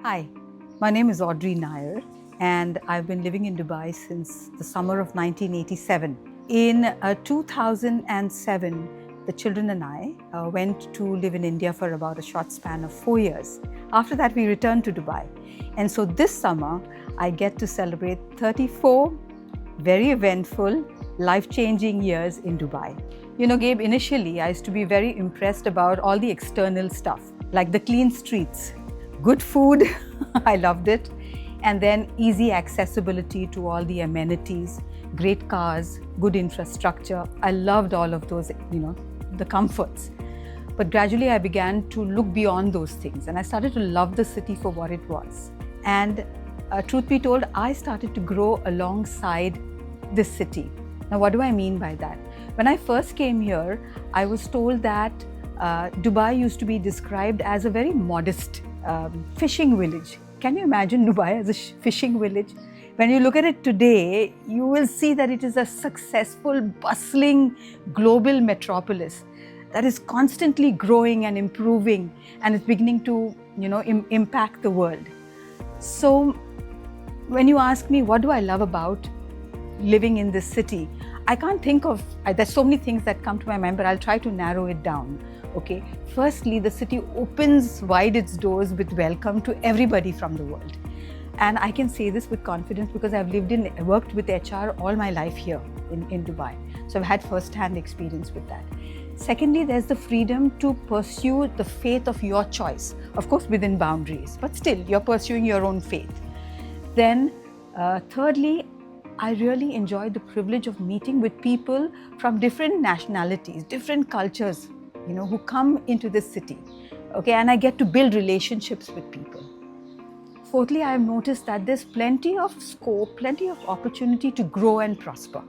Hi, my name is Audrey Nair, and I've been living in Dubai since the summer of 1987. In 2007, the children and I went to live in India for about a short span of 4 years. After that, we returned to Dubai. And so this summer, I get to celebrate 34 very eventful, life-changing years in Dubai. You know, Gabe, initially, I used to be very impressed about all the external stuff, like the clean streets, good food, I loved it, and then easy accessibility to all the amenities, great cars, good infrastructure. I loved all of those, the comforts. But gradually I began to look beyond those things, and I started to love the city for what it was. And truth be told, I started to grow alongside this city. Now, what do I mean by that? When I first came here, I was told that Dubai used to be described as a very modest fishing village. Can you imagine Dubai as a fishing village? When you look at it today, you will see that it is a successful, bustling global metropolis that is constantly growing and improving, and it's beginning to, impact the world. So when you ask me, what do I love about living in this city? I can't think of, there's so many things that come to my mind, but I'll try to narrow it down. Okay. Firstly, the city opens wide its doors with welcome to everybody from the world. And I can say this with confidence because I've worked with HR all my life here in Dubai. So I've had first-hand experience with that. Secondly, there's the freedom to pursue the faith of your choice, of course within boundaries, but still you're pursuing your own faith. Then thirdly, I really enjoyed the privilege of meeting with people from different nationalities, different cultures, who come into this city. Okay, and I get to build relationships with people. Fourthly, I have noticed that there's plenty of scope, plenty of opportunity to grow and prosper.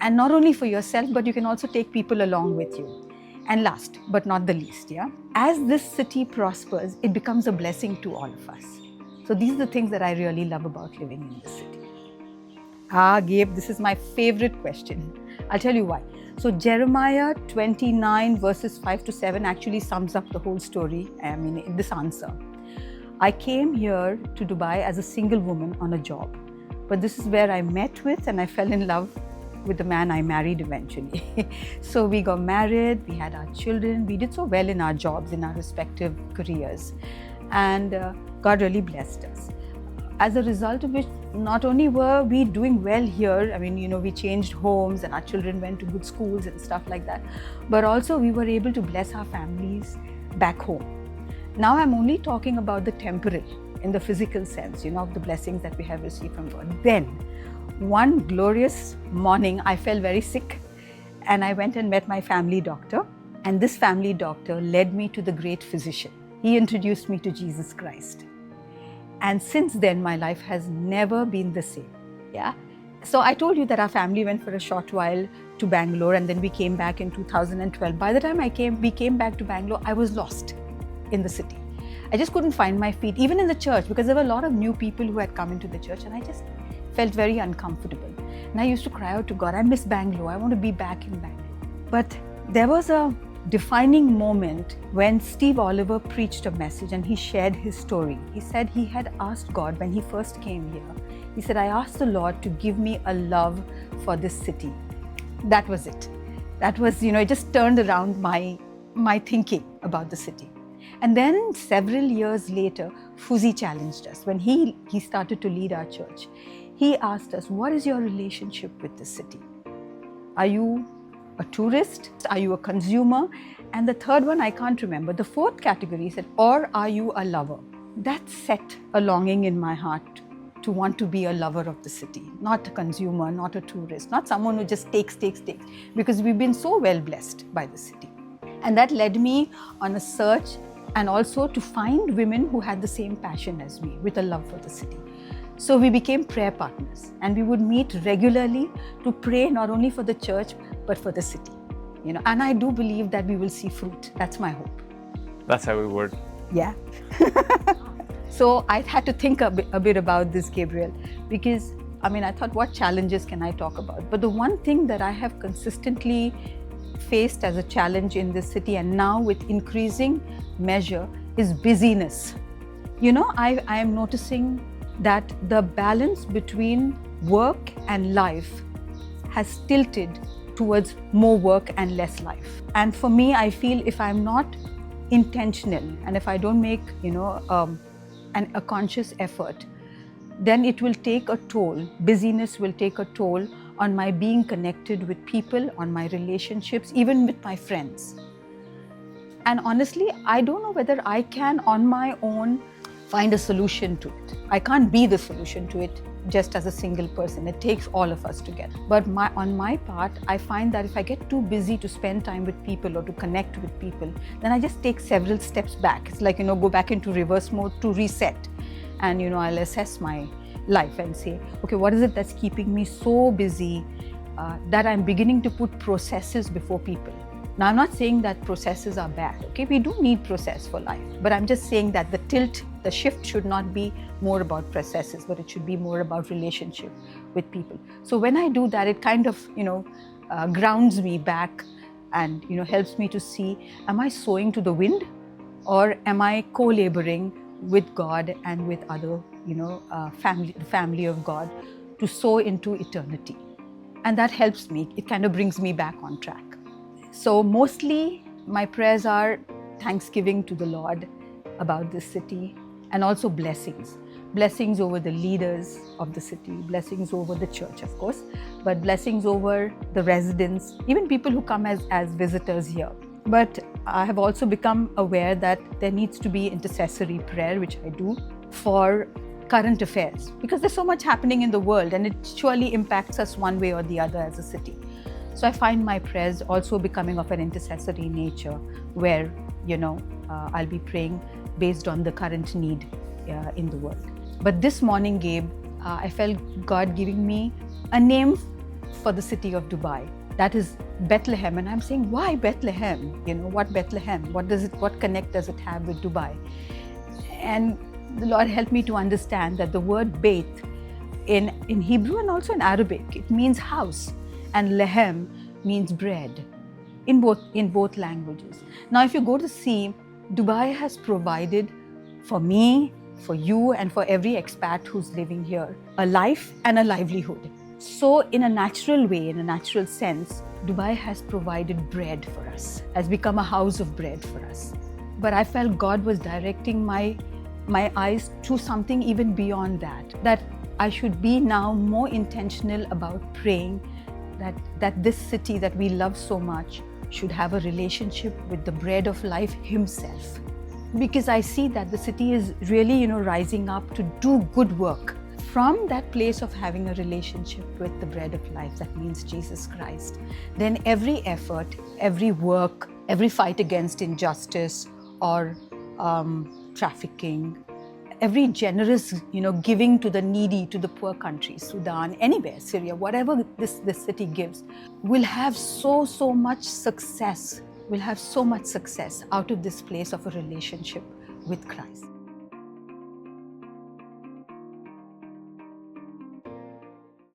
And not only for yourself, but you can also take people along with you. And last, but not the least, as this city prospers, it becomes a blessing to all of us. So these are the things that I really love about living in this city. Gabe, this is my favorite question. I'll tell you why. So Jeremiah 29 verses 5 to 7 actually sums up the whole story, in this answer. I came here to Dubai as a single woman on a job, but this is where I met with and I fell in love with the man I married eventually. So we got married, we had our children, we did so well in our jobs, in our respective careers, and God really blessed us. As a result of which, not only were we doing well here, we changed homes and our children went to good schools and stuff like that, but also we were able to bless our families back home. Now I'm only talking about the temporal, in the physical sense, of the blessings that we have received from God. Then, one glorious morning, I fell very sick and I went and met my family doctor, and this family doctor led me to the great physician. He introduced me to Jesus Christ. And since then, my life has never been the same. So I told you that our family went for a short while to Bangalore, and then we came back in 2012. By the time we came back to Bangalore, I was lost in the city. I just couldn't find my feet, even in the church, because there were a lot of new people who had come into the church, and I just felt very uncomfortable. And I used to cry out to God, I miss Bangalore, I want to be back in Bangalore. But there was a defining moment when Steve Oliver preached a message and he shared his story. He said he had asked God when he first came here. He said, I asked the Lord to give me a love for this city. That was it. That was, it just turned around my thinking about the city. And then several years later, Fuzi challenged us. When he started to lead our church, he asked us, what is your relationship with the city? Are you a tourist? Are you a consumer? And the third one, I can't remember. The fourth category, he said, or are you a lover? That set a longing in my heart to want to be a lover of the city, not a consumer, not a tourist, not someone who just takes, because we've been so well blessed by the city. And that led me on a search, and also to find women who had the same passion as me, with a love for the city. So we became prayer partners, and we would meet regularly to pray not only for the church, but for the city. And I do believe that we will see fruit. That's my hope. That's how we work. Yeah. So I had to think a bit about this, Gabriel, because I thought, what challenges can I talk about? But the one thing that I have consistently faced as a challenge in this city, and now with increasing measure, is busyness. I am noticing that the balance between work and life has tilted towards more work and less life. And for me, I feel if I'm not intentional and if I don't make, a conscious effort, then it will take a toll. Busyness will take a toll on my being connected with people, on my relationships, even with my friends. And honestly, I don't know whether I can on my own find a solution to it. I can't be the solution to it just as a single person. It takes all of us together. But on my part, I find that if I get too busy to spend time with people or to connect with people, then I just take several steps back. It's like, go back into reverse mode to reset. And, I'll assess my life and say, okay, what is it that's keeping me so busy that I'm beginning to put processes before people? Now, I'm not saying that processes are bad, okay? We do need process for life, but I'm just saying that the shift should not be more about processes, but it should be more about relationship with people. So when I do that, it kind of, grounds me back and, helps me to see, am I sowing to the wind or am I co-laboring with God and with other, family of God to sow into eternity? And that helps me. It kind of brings me back on track. So mostly my prayers are thanksgiving to the Lord about this city and also blessings. Blessings over the leaders of the city, blessings over the church, of course, but blessings over the residents, even people who come as visitors here. But I have also become aware that there needs to be intercessory prayer, which I do, for current affairs, because there's so much happening in the world and it surely impacts us one way or the other as a city. So I find my prayers also becoming of an intercessory nature where, I'll be praying based on the current need in the world. But this morning, Gabe, I felt God giving me a name for the city of Dubai. That is Bethlehem. And I'm saying, why Bethlehem? What Bethlehem? What connect does it have with Dubai? And the Lord helped me to understand that the word Beth in Hebrew and also in Arabic, it means house. And lehem means bread in both languages. Now, if you go to see, Dubai has provided for me, for you, and for every expat who's living here, a life and a livelihood. So in a natural way, in a natural sense, Dubai has provided bread for us, has become a house of bread for us. But I felt God was directing my eyes to something even beyond that I should be now more intentional about praying that this city that we love so much should have a relationship with the bread of life himself. Because I see that the city is really, rising up to do good work. From that place of having a relationship with the bread of life, that means Jesus Christ, then every effort, every work, every fight against injustice or trafficking, every generous, giving to the needy, to the poor countries, Sudan, anywhere, Syria, whatever this city gives, will have so much success, will have so much success out of this place of a relationship with Christ.